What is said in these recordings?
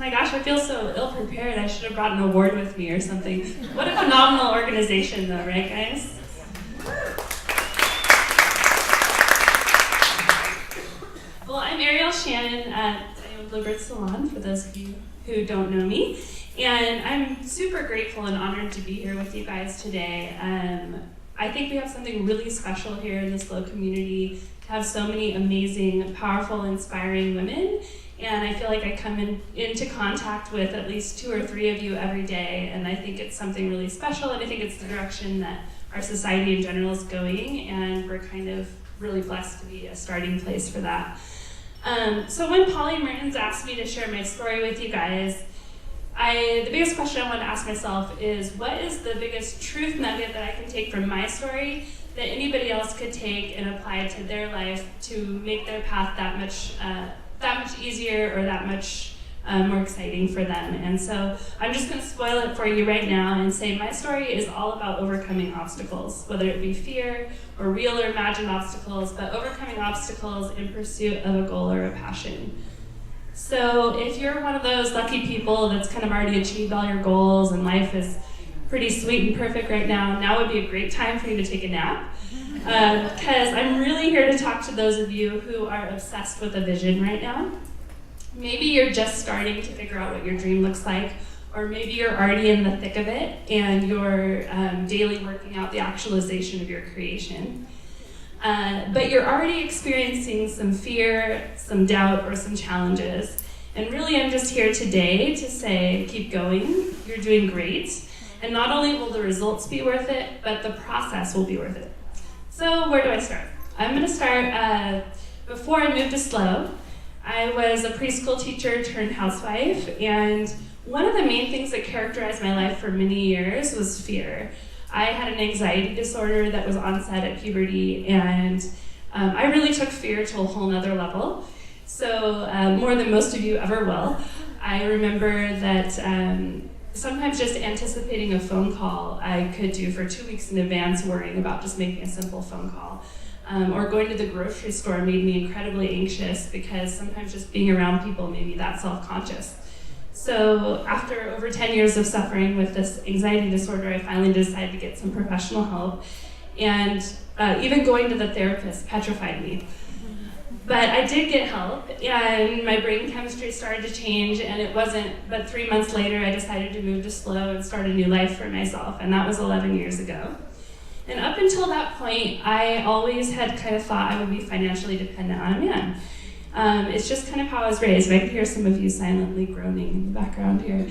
my gosh, I feel so ill-prepared. I should have brought an award with me or something. What a phenomenal organization though, right guys? Well, I'm Ariel Shannon at Bluebird Salon, for those of you who don't know me. And I'm super grateful and honored to be here with you guys today. I think we have something really special here in the SLO community to have so many amazing, powerful, inspiring women. And I feel like I come into contact with at least 2 or 3 of you every day, and I think it's something really special, and I think it's the direction that our society in general is going, and we're kind of really blessed to be a starting place for that. So when Polly Mertens asked me to share my story with you guys, the biggest question I want to ask myself is, what is the biggest truth nugget that I can take from my story that anybody else could take and apply it to their life to make their path that much easier or that much more exciting for them? And so I'm just going to spoil it for you right now and say my story is all about overcoming obstacles, whether it be fear or real or imagined obstacles, but overcoming obstacles in pursuit of a goal or a passion. So if you're one of those lucky people that's kind of already achieved all your goals and life is pretty sweet and perfect right now would be a great time for you to take a nap. Because I'm really here to talk to those of you who are obsessed with a vision right now. Maybe you're just starting to figure out what your dream looks like, or maybe you're already in the thick of it and you're daily working out the actualization of your creation. But you're already experiencing some fear, some doubt, or some challenges. And really, I'm just here today to say, keep going, you're doing great. And not only will the results be worth it, but the process will be worth it. So where do I start? I'm gonna start, before I moved to SLO, I was a preschool teacher turned housewife, and one of the main things that characterized my life for many years was fear. I had an anxiety disorder that was onset at puberty, and I really took fear to a whole nother level. So more than most of you ever will. I remember that sometimes just anticipating a phone call I could do for 2 weeks in advance, worrying about just making a simple phone call. Or going to the grocery store made me incredibly anxious because sometimes just being around people made me that self-conscious. So after over 10 years of suffering with this anxiety disorder, I finally decided to get some professional help. And even going to the therapist petrified me. But I did get help, and my brain chemistry started to change, and it wasn't but 3 months later I decided to move to SLO and start a new life for myself, and that was 11 years ago. And up until that point, I always had kind of thought I would be financially dependent on a man. It's just kind of how I was raised. I can hear some of you silently groaning in the background here.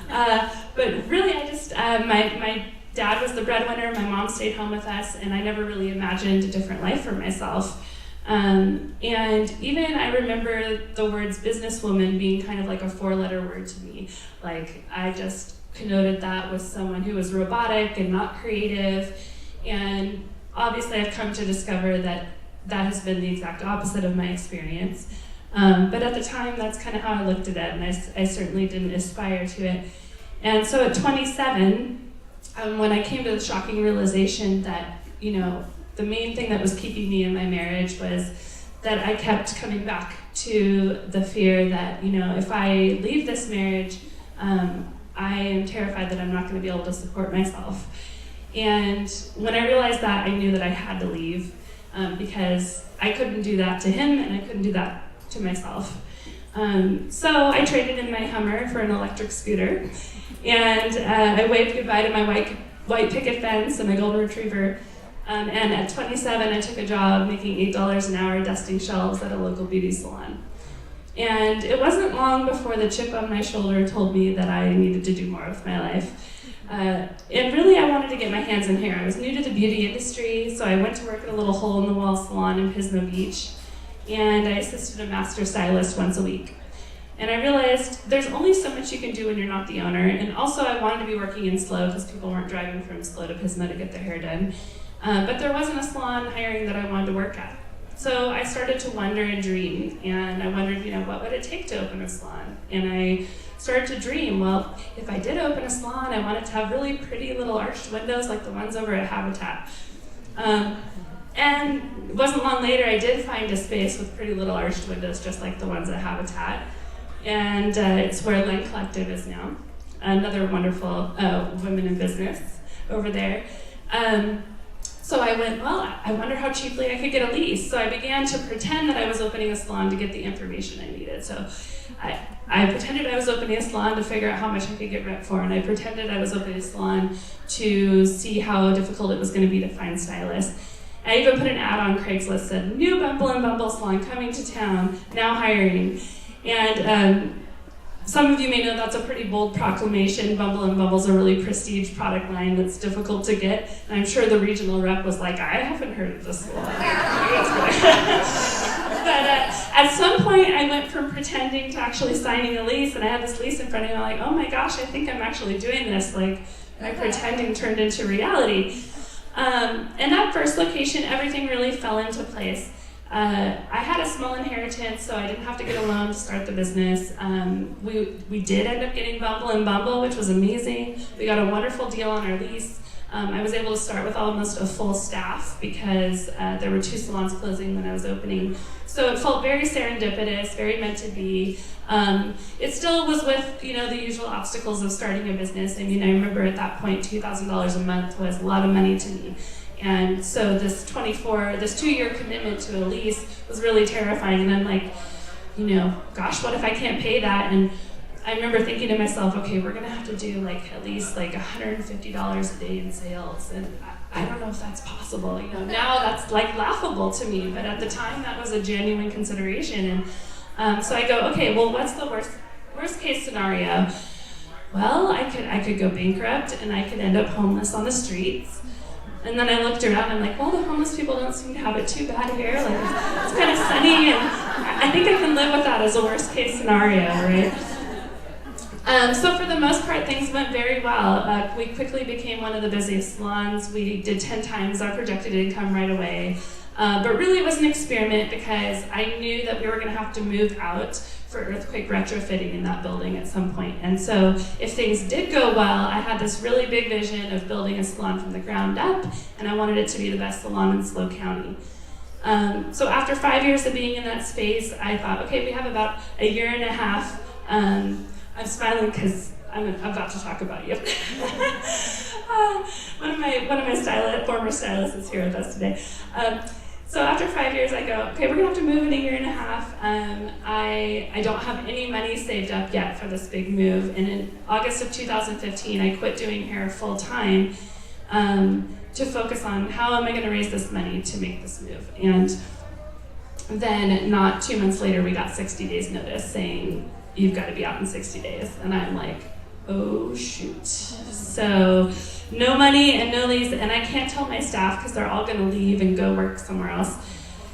But really, I just, my dad was the breadwinner, my mom stayed home with us, and I never really imagined a different life for myself. And even I remember the words businesswoman being kind of like a 4-letter word to me. Like, I just connoted that with someone who was robotic and not creative. And obviously I've come to discover that that has been the exact opposite of my experience. But at the time, that's kind of how I looked at it, and I certainly didn't aspire to it. And so at 27, when I came to the shocking realization that, the main thing that was keeping me in my marriage was that I kept coming back to the fear that, if I leave this marriage, I am terrified that I'm not going to be able to support myself. And when I realized that, I knew that I had to leave because I couldn't do that to him and I couldn't do that to myself. So I traded in my Hummer for an electric scooter, and I waved goodbye to my white picket fence and my golden retriever. And at 27, I took a job making $8 an hour dusting shelves at a local beauty salon. And it wasn't long before the chip on my shoulder told me that I needed to do more with my life. And really, I wanted to get my hands in hair. I was new to the beauty industry, so I went to work at a little hole-in-the-wall salon in Pismo Beach, and I assisted a master stylist once a week. And I realized there's only so much you can do when you're not the owner, and also I wanted to be working in SLO because people weren't driving from SLO to Pismo to get their hair done. But there wasn't a salon hiring that I wanted to work at. So I started to wonder and dream, and I wondered, what would it take to open a salon? And I started to dream, well, if I did open a salon, I wanted to have really pretty little arched windows like the ones over at Habitat. And it wasn't long later, I did find a space with pretty little arched windows just like the ones at Habitat. and it's where Len Collective is now. Another wonderful women in business over there. So I went, well, I wonder how cheaply I could get a lease. So I began to pretend that I was opening a salon to get the information I needed. So I pretended I was opening a salon to figure out how much I could get rent for, and I pretended I was opening a salon to see how difficult it was going to be to find stylists. I even put an ad on Craigslist that said, new Bumble and Bumble salon coming to town, now hiring. And some of you may know that's a pretty bold proclamation. Bumble and Bumble's a really prestige product line that's difficult to get. And I'm sure the regional rep was like, I haven't heard of this salon. But at some point, I went from pretending to actually signing a lease, and I had this lease in front of me, and I'm like, oh my gosh, I think I'm actually doing this. Like, my pretending turned into reality. And that first location, everything really fell into place. I had a small inheritance, so I didn't have to get a loan to start the business. We did end up getting Bumble and Bumble, which was amazing. We got a wonderful deal on our lease. I was able to start with almost a full staff because there were 2 salons closing when I was opening. So it felt very serendipitous, very meant to be. It still was with, the usual obstacles of starting a business. I mean, I remember at that point, $2,000 a month was a lot of money to me. And so this 2-year commitment to a lease was really terrifying. And I'm like, gosh, what if I can't pay that? And I remember thinking to myself, okay, we're gonna have to do at least $150 a day in sales. And I don't know if that's possible. Now that's laughable to me, but at the time that was a genuine consideration. And so I go, okay, well, what's the worst case scenario? Well, I could go bankrupt and I could end up homeless on the streets. And then I looked around and I'm like, well, the homeless people don't seem to have it too bad here. It's kind of sunny, and I think I can live with that as a worst case scenario, right? So for the most part, things went very well. We quickly became one of the busiest salons. We did 10 times our projected income right away. But really it was an experiment because I knew that we were gonna have to move out for earthquake retrofitting in that building at some point. And so if things did go well, I had this really big vision of building a salon from the ground up, and I wanted it to be the best salon in SLO County. So after 5 years of being in that space, I thought, okay, we have about a year and a half. I'm smiling because I'm about to talk about you. One of my former stylists is here with us today. So after 5 years, I go, okay, we're gonna have to move in a year and a half. I don't have any money saved up yet for this big move. And in August of 2015, I quit doing hair full time to focus on how am I gonna raise this money to make this move. And then not 2 months later, we got 60 days notice saying, you've got to be out in 60 days. And I'm like, oh shoot. So no money and no lease, and I can't tell my staff because they're all going to leave and go work somewhere else.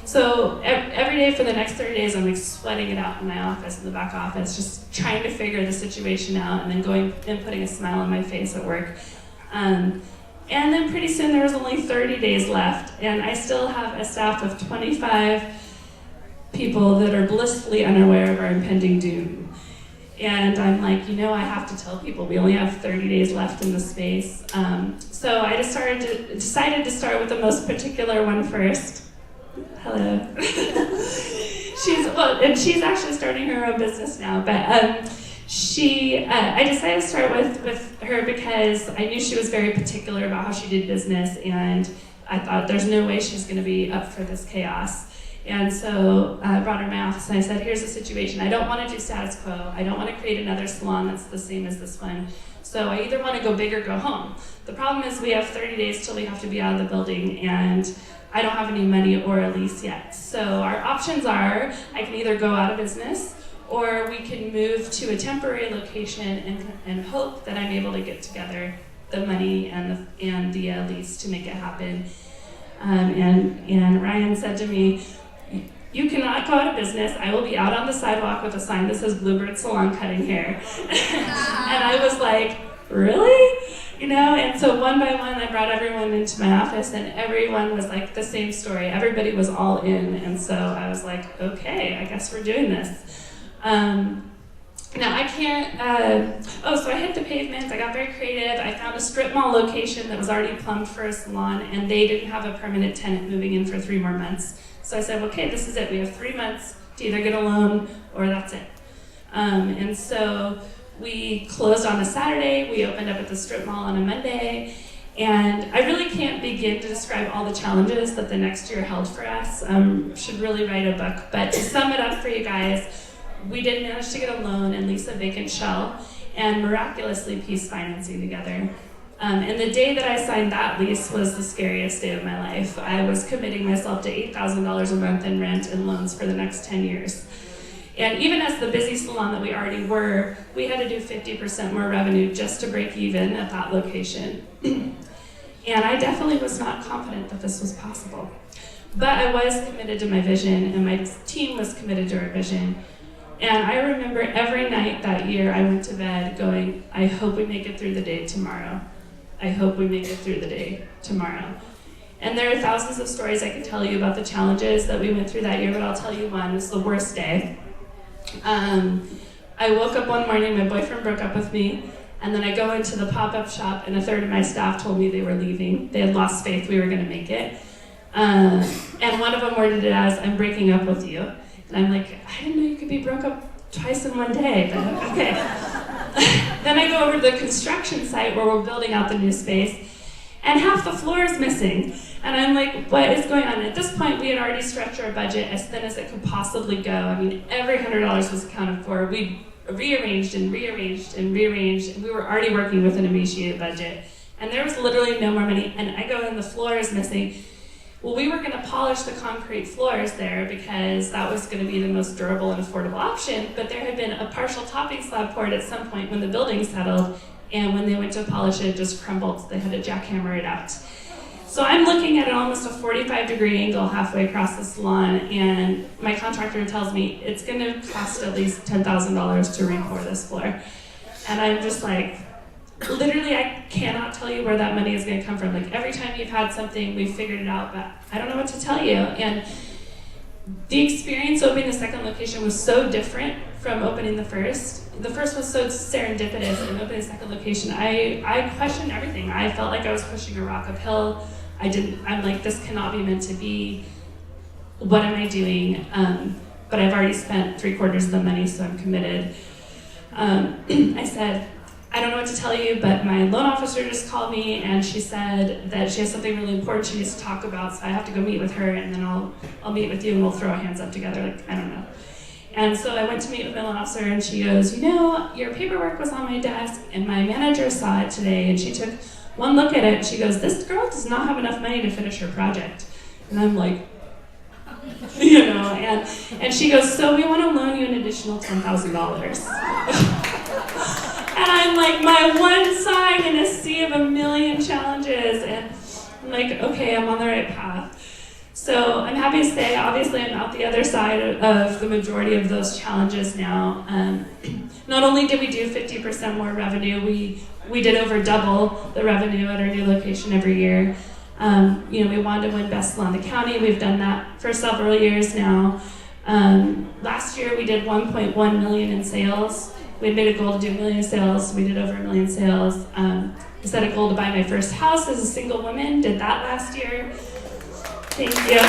So every day for the next 30 days, I'm sweating it out in my office, in the back office, just trying to figure the situation out, and then going and putting a smile on my face at work. And then pretty soon there was only 30 days left, and I still have a staff of 25 people that are blissfully unaware of our impending doom. And I'm like, I have to tell people we only have 30 days left in the space. So I decided to start with the most particular one first. Hello. She's actually starting her own business now, but I decided to start with her because I knew she was very particular about how she did business, and I thought there's no way she's going to be up for this chaos. And so I brought her in my office and I said, here's the situation. I don't want to do status quo. I don't want to create another salon that's the same as this one. So I either want to go big or go home. The problem is we have 30 days till we have to be out of the building, and I don't have any money or a lease yet. So our options are, I can either go out of business, or we can move to a temporary location and hope that I'm able to get together the money and the lease to make it happen. And Ryan said to me, you cannot go out of business. I will be out on the sidewalk with a sign that says Bluebird Salon cutting hair. And I was like, really? And so one by one, I brought everyone into my office, and everyone was like the same story. Everybody was all in. And so I was like, okay, I guess we're doing this. Now I can't, so I hit the pavement. I got very creative. I found a strip mall location that was already plumbed for a salon, and they didn't have a permanent tenant moving in for 3 more months. So I said, okay, this is it. We have 3 months to either get a loan or that's it. And so we closed on a Saturday, we opened up at the strip mall on a Monday, and I really can't begin to describe all the challenges that the next year held for us. Should really write a book, but to sum it up for you guys, we did manage to get a loan and lease a vacant shell and miraculously piece financing together. And the day that I signed that lease was the scariest day of my life. I was committing myself to $8,000 a month in rent and loans for the next 10 years. And even as the busy salon that we already were, we had to do 50% more revenue just to break even at that location. And I definitely was not confident that this was possible. But I was committed to my vision, and my team was committed to our vision. And I remember every night that year I went to bed going, I hope we make it through the day tomorrow. I hope we make it through the day tomorrow. And there are thousands of stories I could tell you about the challenges that we went through that year, but I'll tell you one. It was the worst day. I woke up one morning, my boyfriend broke up with me, and then I go into the pop-up shop, and a third of my staff told me they were leaving. They had lost faith we were going to make it. And one of them worded it as, I'm breaking up with you. And I'm like, I didn't know you could be broke up twice in one day, but okay. Then I go over to the construction site where we're building out the new space, and half the floor is missing. And I'm like, what is going on? And at this point, we had already stretched our budget as thin as it could possibly go. I mean, every $100 was accounted for. We rearranged and rearranged and rearranged, and we were already working with an emaciated budget. And there was literally no more money. And I go, and the floor is missing. Well, we were going to polish the concrete floors there because that was going to be the most durable and affordable option, but there had been a partial topping slab poured at some point when the building settled, and when they went to polish it, it just crumbled. They had to jackhammer it out. So I'm looking at almost a 45-degree angle halfway across the salon, and my contractor tells me it's going to cost at least $10,000 to re-pour this floor. And I'm just like, literally, I cannot tell you where that money is going to come from. Like, every time you've had something, we've figured it out, but I don't know what to tell you. And the experience opening the second location was so different from opening the first. The first was so serendipitous, and opening the second location, I questioned everything. I felt like I was pushing a rock uphill. I'm like, this cannot be meant to be. What am I doing? But I've already spent 3/4 of the money, so I'm committed. I said, I don't know what to tell you, but my loan officer just called me, and she said that she has something really important she needs to talk about, so I have to go meet with her, and then I'll meet with you, and we'll throw our hands up together. Like, I don't know. And so I went to meet with my loan officer, and she goes, you know, your paperwork was on my desk, and my manager saw it today, and she took one look at it, and she goes, this girl does not have enough money to finish her project. And I'm like, you know, and she goes, so we want to loan you an additional $10,000. And I'm like, my one sign in a sea of a million challenges, and I'm like, okay, I'm on the right path. So I'm happy to say, obviously, I'm out the other side of the majority of those challenges now. Not only did we do 50% more revenue, we did over double the revenue at our new location every year. You know, we wanted to win Best Salon in the County. We've done that for several years now. Last year, we did 1.1 million in sales. We had made a goal to do 1 million sales. We did over 1 million sales. I set a goal to buy my first house as a single woman. Did that last year. Thank you.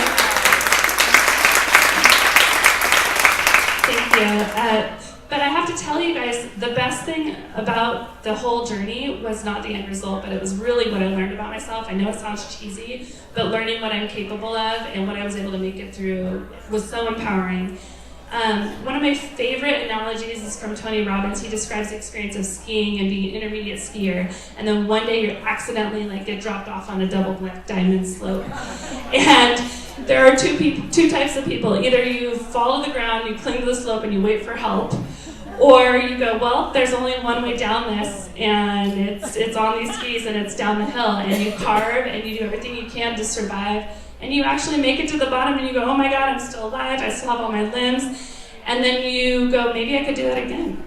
Thank you. But I have to tell you guys, the best thing about the whole journey was not the end result, but it was really what I learned about myself. I know it sounds cheesy, but learning what I'm capable of and what I was able to make it through was so empowering. One of my favorite analogies is from Tony Robbins. He describes the experience of skiing and being an intermediate skier, and then one day you accidentally get dropped off on a double black diamond slope. And there are two types of people. Either you fall to the ground, you cling to the slope, and you wait for help, or you go, well, there's only one way down this, and it's on these skis, and it's down the hill, and you carve, and you do everything you can to survive. And you actually make it to the bottom and you go, oh my God, I'm still alive, I still have all my limbs. And then you go, maybe I could do that again.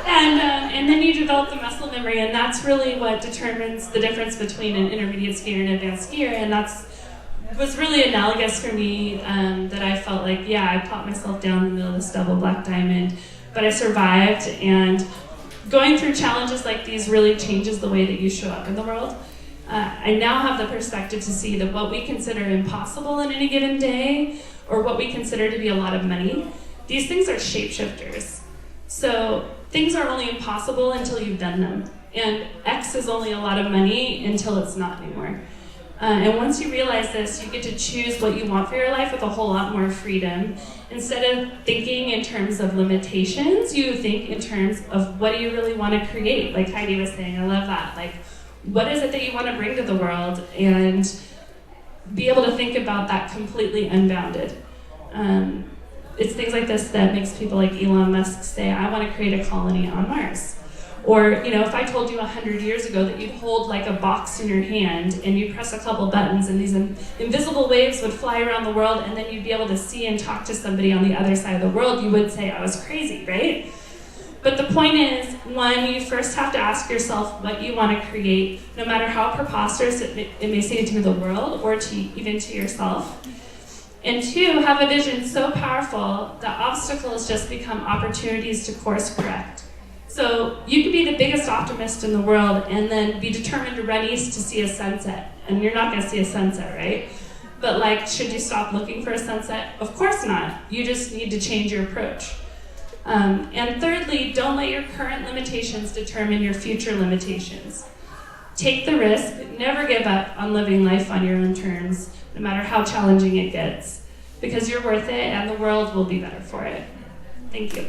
And then you develop the muscle memory, and that's really what determines the difference between an intermediate skier and an advanced skier. And was really analogous for me, that I felt like, yeah, I popped myself down in the middle of this double black diamond, but I survived. And going through challenges like these really changes the way that you show up in the world. I now have the perspective to see that what we consider impossible in any given day, or what we consider to be a lot of money, these things are shapeshifters. So things are only impossible until you've done them. And X is only a lot of money until it's not anymore. And once you realize this, you get to choose what you want for your life with a whole lot more freedom. Instead of thinking in terms of limitations, you think in terms of what do you really want to create? Like Heidi was saying, I love that. Like, what is it that you want to bring to the world? And be able to think about that completely unbounded. It's things like this that makes people like Elon Musk say, I want to create a colony on Mars. Or, if I told you 100 years ago that you'd hold like a box in your hand and you press a couple buttons and these invisible waves would fly around the world and then you'd be able to see and talk to somebody on the other side of the world, you would say I was crazy, right? But the point is, one, you first have to ask yourself what you want to create, no matter how preposterous it may seem to the world or even to yourself. And two, have a vision so powerful that obstacles just become opportunities to course correct. So you could be the biggest optimist in the world and then be determined to run east to see a sunset. And you're not going to see a sunset, right? But should you stop looking for a sunset? Of course not. You just need to change your approach. And thirdly, don't let your current limitations determine your future limitations. Take the risk, never give up on living life on your own terms, no matter how challenging it gets, because you're worth it and the world will be better for it. Thank you.